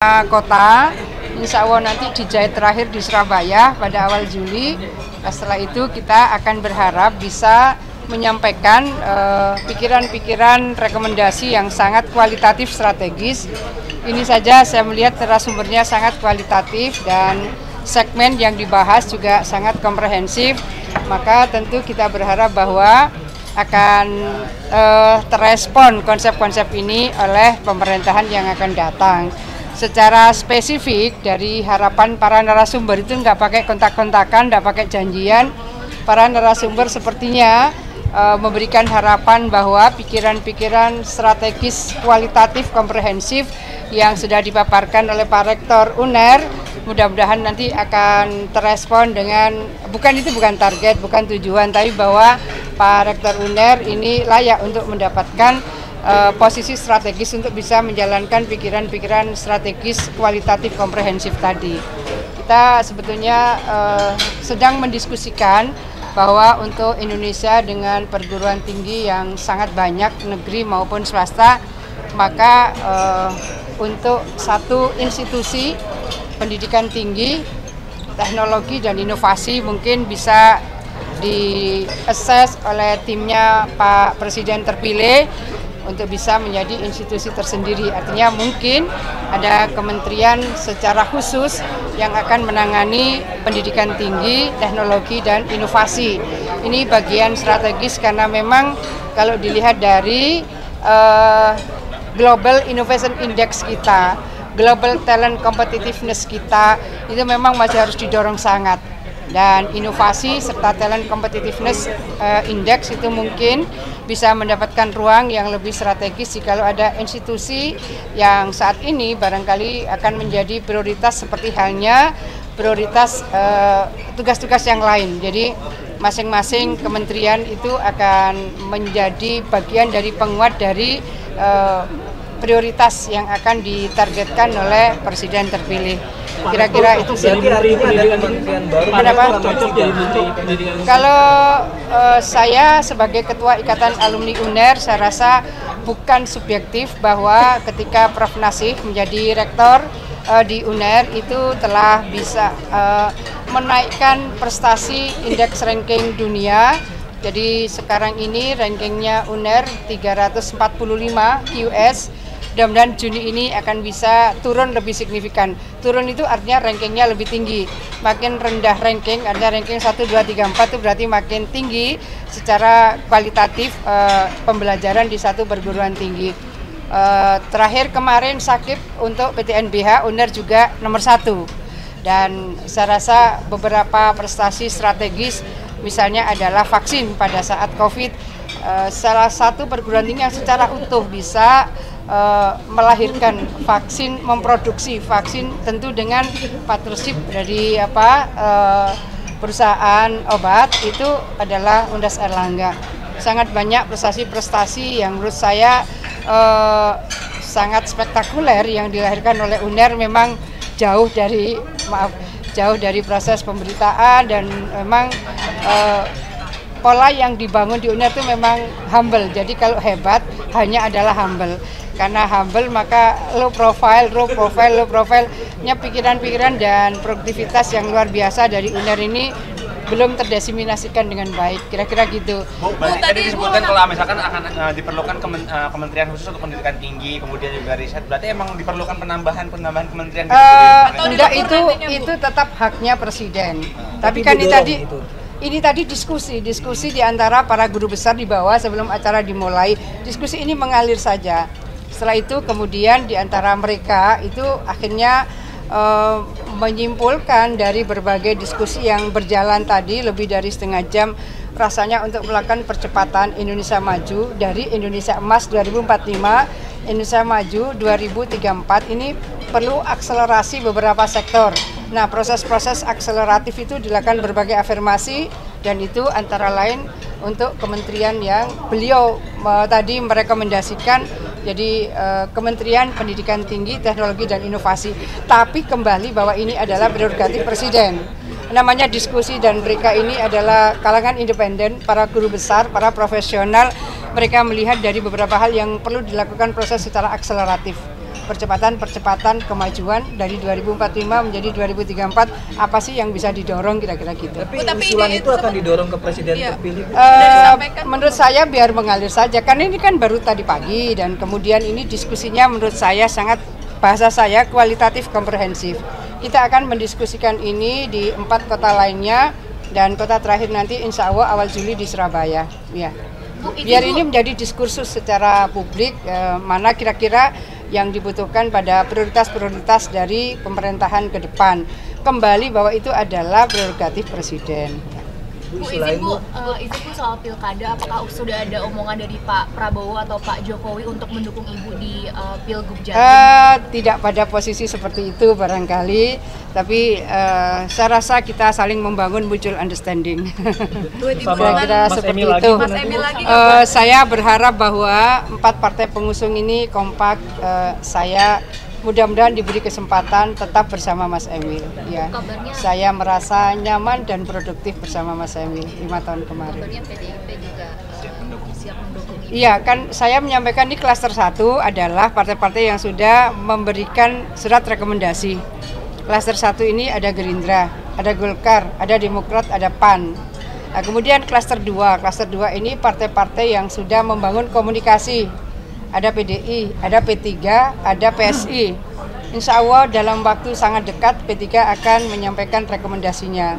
Kota, insya Allah nanti dijahit terakhir di Surabaya pada awal Juli. Setelah itu kita akan berharap bisa menyampaikan pikiran-pikiran rekomendasi yang sangat kualitatif strategis. Ini saja saya melihat narasumbernya sangat kualitatif dan segmen yang dibahas juga sangat komprehensif. Maka tentu kita berharap bahwa akan terrespon konsep-konsep ini oleh pemerintahan yang akan datang. Secara spesifik dari harapan para narasumber itu nggak pakai kontak-kontakan, nggak pakai janjian. Para narasumber sepertinya memberikan harapan bahwa pikiran-pikiran strategis kualitatif komprehensif yang sudah dipaparkan oleh Pak Rektor UNER mudah-mudahan nanti akan terrespon dengan, bukan target, bukan tujuan, tapi bahwa Pak Rektor UNER ini layak untuk mendapatkan posisi strategis untuk bisa menjalankan pikiran-pikiran strategis kualitatif komprehensif tadi. Kita sebetulnya sedang mendiskusikan bahwa untuk Indonesia dengan perguruan tinggi yang sangat banyak, negeri maupun swasta, maka untuk satu institusi pendidikan tinggi, teknologi dan inovasi mungkin bisa di-assess oleh timnya Pak Presiden terpilih untuk bisa menjadi institusi tersendiri. Artinya mungkin ada kementerian secara khusus yang akan menangani pendidikan tinggi, teknologi, dan inovasi. Ini bagian strategis karena memang kalau dilihat dari Global Innovation Index kita, Global Talent Competitiveness kita, itu memang masih harus didorong sangat. Dan inovasi serta talent competitiveness index itu mungkin bisa mendapatkan ruang yang lebih strategis jika ada institusi yang saat ini barangkali akan menjadi prioritas seperti halnya prioritas tugas-tugas yang lain. Jadi masing-masing kementerian itu akan menjadi bagian dari penguat dari prioritas yang akan ditargetkan oleh Presiden terpilih. Kira-kira itu sih. Kalau saya sebagai Ketua Ikatan Alumni UNER, saya rasa bukan subjektif bahwa ketika Prof. Nasih menjadi rektor di UNER itu telah bisa menaikkan prestasi indeks ranking dunia. Jadi sekarang ini rankingnya UNER 345 QS. Mudah-mudahan Juni ini akan bisa turun lebih signifikan. Turun itu artinya rankingnya lebih tinggi. Makin rendah ranking, artinya ranking 1, 2, 3, 4 itu berarti makin tinggi secara kualitatif pembelajaran di satu perguruan tinggi. Terakhir kemarin sakit untuk PTNBH, UNER juga nomor 1. Dan saya rasa beberapa prestasi strategis misalnya adalah vaksin pada saat COVID. Salah satu perguruan tinggi yang secara utuh bisa melahirkan vaksin, memproduksi vaksin tentu dengan partnership dari perusahaan obat itu adalah Undas Erlangga. Sangat banyak prestasi-prestasi yang menurut saya sangat spektakuler yang dilahirkan oleh UNER, memang jauh dari proses pemberitaan dan memang pola yang dibangun di UNER itu memang humble. Jadi kalau hebat hanya adalah humble. Karena humble maka low profile-nya pikiran-pikiran dan produktivitas yang luar biasa dari UNER ini belum terdesiminasikan dengan baik. Kira-kira gitu. Bu, tadi disebutkan kalau misalkan akan diperlukan kementerian khusus untuk pendidikan tinggi, kemudian juga riset. Berarti emang diperlukan penambahan kementerian gitu? Enggak, itu tetap haknya Presiden. Tapi kan ini tadi diskusi di antara para guru besar di bawah sebelum acara dimulai. Diskusi ini mengalir saja. Setelah itu kemudian di antara mereka itu akhirnya menyimpulkan dari berbagai diskusi yang berjalan tadi lebih dari setengah jam, rasanya untuk melakukan percepatan Indonesia Maju dari Indonesia Emas 2045, Indonesia Maju 2034 ini perlu akselerasi beberapa sektor. Nah, proses-proses akseleratif itu dilakukan berbagai afirmasi dan itu antara lain untuk kementerian yang beliau tadi merekomendasikan. Jadi Kementerian Pendidikan Tinggi, Teknologi dan Inovasi. Tapi kembali bahwa ini adalah prerogatif Presiden. Namanya diskusi dan mereka ini adalah kalangan independen, para guru besar, para profesional. Mereka melihat dari beberapa hal yang perlu dilakukan proses secara akseleratif. percepatan kemajuan dari 2045 menjadi 2034, apa sih yang bisa didorong kira-kira gitu. Tapi usulan itu akan didorong ke presiden terpilih? Menurut saya biar mengalir saja, karena ini kan baru tadi pagi dan kemudian ini diskusinya menurut saya sangat, bahasa saya kualitatif komprehensif. Kita akan mendiskusikan ini di 4 kota lainnya dan kota terakhir nanti insya Allah awal Juli di Surabaya. Ya. Biar ini menjadi diskursus secara publik mana kira-kira yang dibutuhkan pada prioritas-prioritas dari pemerintahan ke depan. Kembali bahwa itu adalah prerogatif presiden. Bu, izin Bu soal pilkada, apakah sudah ada omongan dari Pak Prabowo atau Pak Jokowi untuk mendukung Ibu di Pilgub Jatim? Tidak pada posisi seperti itu barangkali, tapi saya rasa kita saling membangun mutual understanding. Kira-kira seperti itu. Saya berharap bahwa 4 partai pengusung ini kompak. Saya mudah-mudahan diberi kesempatan tetap bersama Mas Emil. Ya, saya merasa nyaman dan produktif bersama Mas Emil 5 tahun kemarin. PDIP juga siap mendukung. Iya, kan saya menyampaikan di klaster 1 adalah partai-partai yang sudah memberikan surat rekomendasi. Klaster 1 ini ada Gerindra, ada Golkar, ada Demokrat, ada PAN. Nah, kemudian klaster 2 ini partai-partai yang sudah membangun komunikasi. Ada PDI, ada P3, ada PSI. Insya Allah dalam waktu sangat dekat P3 akan menyampaikan rekomendasinya.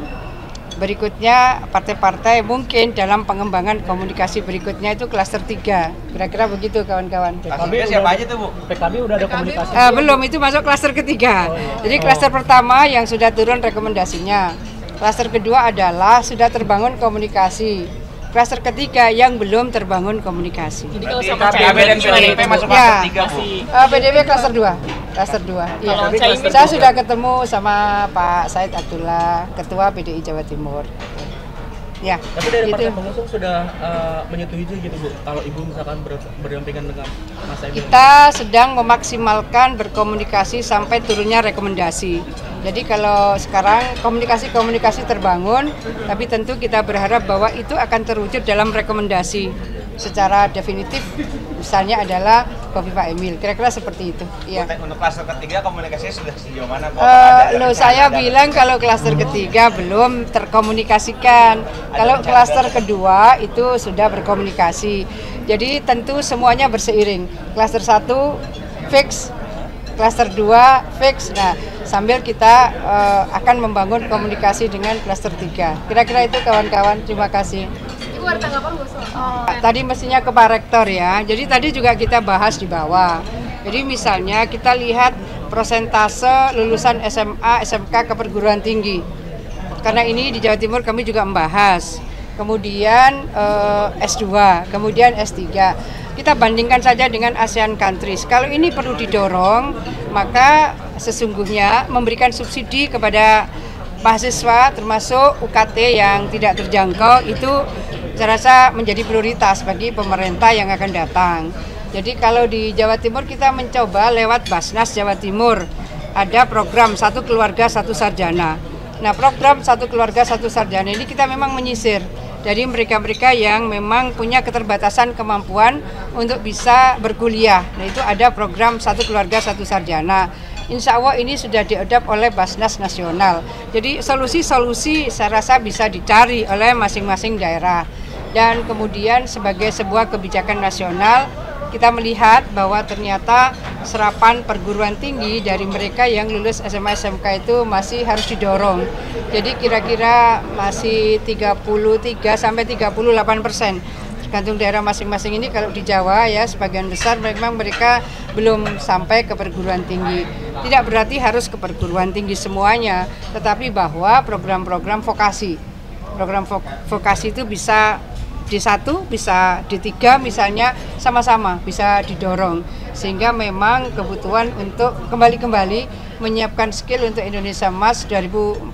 Berikutnya partai-partai mungkin dalam pengembangan komunikasi berikutnya itu klaster 3. Kira-kira begitu kawan-kawan. PKB siapa aja tuh Bu? PKB udah ada komunikasi? Belum, itu masuk klaster ketiga. Jadi klaster pertama yang sudah turun rekomendasinya. Klaster kedua adalah sudah terbangun komunikasi. Klaster ketiga yang belum terbangun komunikasi. Jadi kalau sama PKB dan PDIP masuk klaster 3 Bu? PDIP klaster 2. Klaster 2. Iya. Saya sudah ketemu sama Pak Said Abdullah, Ketua PDI Jawa Timur. Ya. Tapi dari partai pengusung sudah menyetujui gitu Bu, kalau Ibu misalkan berdampingan dengan Mas Emil? Kita sedang memaksimalkan berkomunikasi sampai turunnya rekomendasi. Jadi kalau sekarang komunikasi terbangun, tapi tentu kita berharap bahwa itu akan terwujud dalam rekomendasi secara definitif. Misalnya adalah Khofifah Emil, kira-kira seperti itu. Ya. Untuk klaster ketiga komunikasinya sudah sejauh mana? Saya bilang kalau klaster ketiga belum terkomunikasikan. Kalau klaster kedua itu sudah berkomunikasi. Jadi tentu semuanya berseiring. Klaster 1 fix, klaster 2 fix. Nah, sambil kita akan membangun komunikasi dengan klaster 3. Kira-kira itu kawan-kawan, terima kasih. Ibu ada tanggapan Bu? Tadi mestinya ke Pak Rektor ya. Jadi tadi juga kita bahas di bawah. Jadi misalnya kita lihat persentase lulusan SMA, SMK ke perguruan tinggi. Karena ini di Jawa Timur kami juga membahas. Kemudian S2, kemudian S3. Kita bandingkan saja dengan ASEAN countries. Kalau ini perlu didorong, maka sesungguhnya memberikan subsidi kepada mahasiswa termasuk UKT yang tidak terjangkau itu saya rasa menjadi prioritas bagi pemerintah yang akan datang. Jadi kalau di Jawa Timur kita mencoba lewat Basnas Jawa Timur ada program 1 keluarga 1 sarjana. Nah, program 1 keluarga 1 sarjana ini kita memang menyisir dari mereka-mereka yang memang punya keterbatasan kemampuan untuk bisa berkuliah. Nah, itu ada program 1 keluarga 1 sarjana. Insya Allah ini sudah diadop oleh Basnas Nasional. Jadi solusi-solusi saya rasa bisa dicari oleh masing-masing daerah. Dan kemudian sebagai sebuah kebijakan nasional, kita melihat bahwa ternyata serapan perguruan tinggi dari mereka yang lulus SMA SMK itu masih harus didorong. Jadi kira-kira masih 33-38%. Tergantung daerah masing-masing ini. Kalau di Jawa ya sebagian besar memang mereka belum sampai ke perguruan tinggi. Tidak berarti harus ke perguruan tinggi semuanya, tetapi bahwa program-program vokasi. Program vokasi itu bisa D1, bisa D3 misalnya sama-sama bisa didorong. Sehingga memang kebutuhan untuk kembali menyiapkan skill untuk Indonesia Emas 2045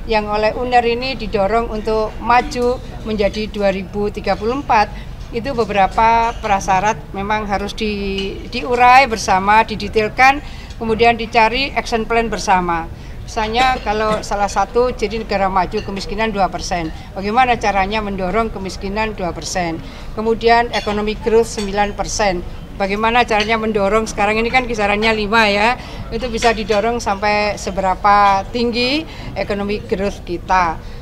yang oleh UNER ini didorong untuk maju menjadi 2034, itu beberapa prasyarat memang harus diurai bersama, didetailkan, kemudian dicari action plan bersama. Misalnya kalau salah satu jadi negara maju kemiskinan 2%, bagaimana caranya mendorong kemiskinan 2%, kemudian ekonomi growth 9%, bagaimana caranya mendorong, sekarang ini kan kisarannya 5 ya, itu bisa didorong sampai seberapa tinggi ekonomi growth kita.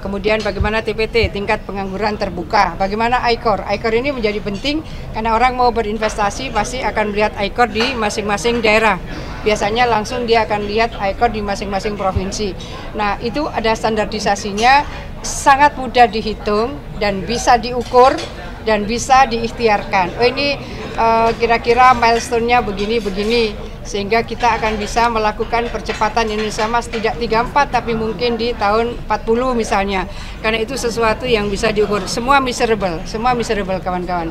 Kemudian bagaimana TPT, tingkat pengangguran terbuka, bagaimana ICOR. ICOR ini menjadi penting karena orang mau berinvestasi pasti akan melihat ICOR di masing-masing daerah. Biasanya langsung dia akan lihat ICOR di masing-masing provinsi. Nah, itu ada standarisasinya, sangat mudah dihitung dan bisa diukur dan bisa diikhtiarkan. Oh, ini kira-kira milestone-nya begini-begini, sehingga kita akan bisa melakukan percepatan Indonesia Emas tidak 34 tapi mungkin di tahun 40 misalnya. Karena itu sesuatu yang bisa diukur. Semua measurable kawan-kawan.